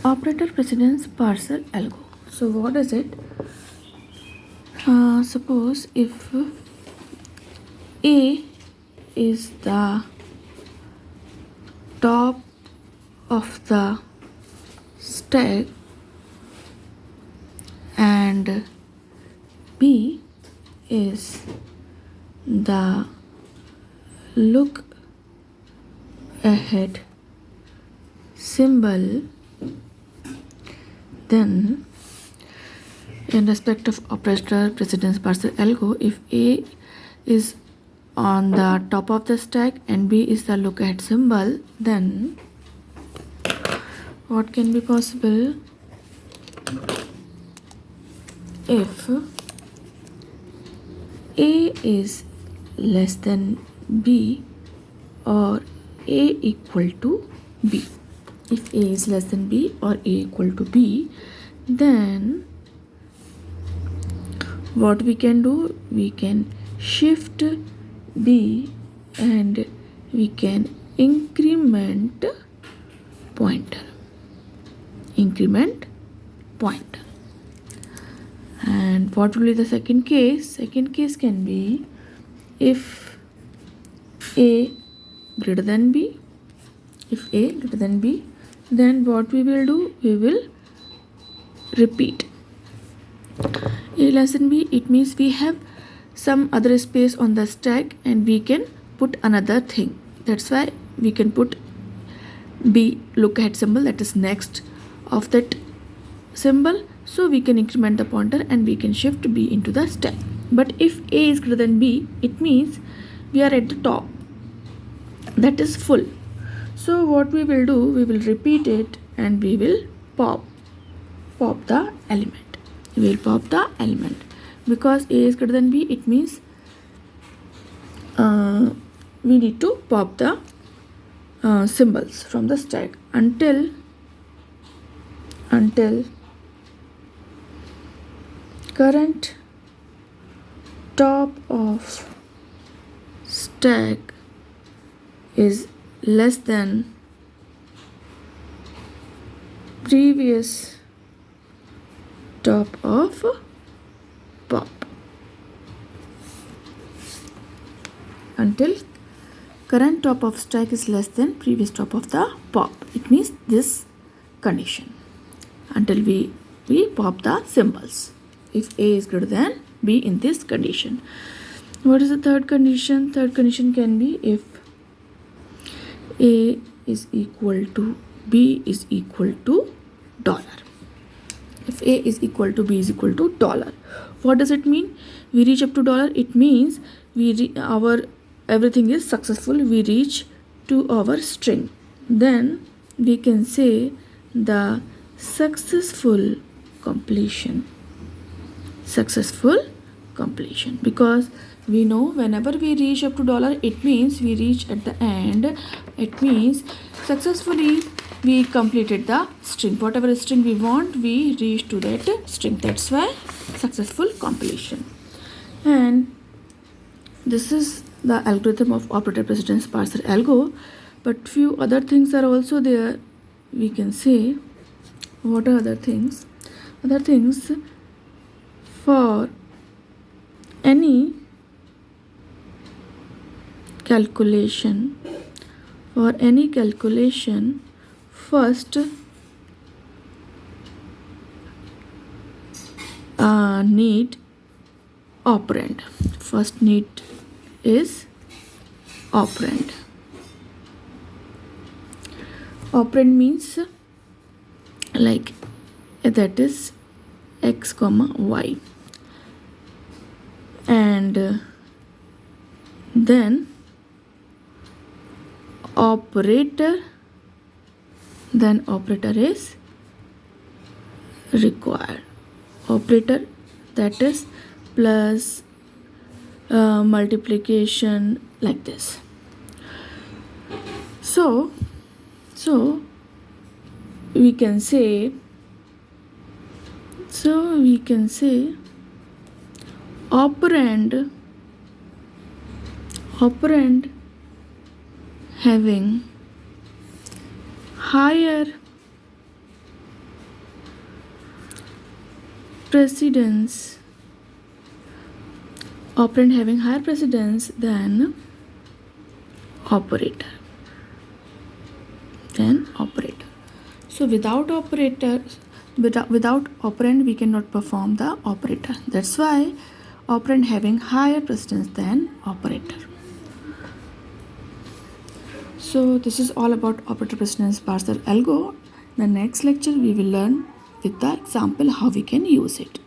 Operator precedence parser algo. So what is it? Suppose if A is the top of the stack and B is the look ahead symbol, then in respect of operator precedence parser algo, if A is on the top of the stack and B is the look ahead symbol, then what can be possible? If A is less than B or A equal to B. If A is less than B or A equal to B, then what we can do? We can shift B and we can increment pointer. Increment pointer. And what will be the second case? Second case can be if A greater than B. If A greater than B, then what we will do? We will repeat. A less than B, it means we have some other space on the stack and we can put another thing. That's why we can put B look ahead symbol, that is next of that symbol. So we can increment the pointer and we can shift B into the stack. But if A is greater than B, it means we are at the top, that is full. So what we will do? We will repeat it and we will pop the element. We will pop the element because A is greater than B. It means we need to pop the symbols from the stack until current top of stack is less than previous top of pop. Until current top of stack is less than previous top of the pop. It means this condition. Until we pop the symbols. If A is greater than B in this condition. What is the third condition? Third condition can be if A is equal to B is equal to $. If A is equal to B is equal to $. What does it mean? We reach up to $. It means our everything is successful. We reach to our string. Then we can say the successful completion. Successful completion, because we know whenever we reach up to $, it means we reach at the end. It means successfully we completed the string. Whatever string we want, we reach to that string. That's why successful completion. And this is the algorithm of operator precedence parser algo. But few other things are also there. We can say, what are other things? Other things, for any calculation, first need operand. First need is operand. Operand means like that is x comma y, and then operator is required. Operator, that is plus multiplication, like this. So we can say operand having higher precedence, operand having higher precedence than operator. So without operand we cannot perform the operator. That's why operand having higher precedence than operator. So this is all about operator precedence parser algo. The next lecture we will learn with the example how we can use it.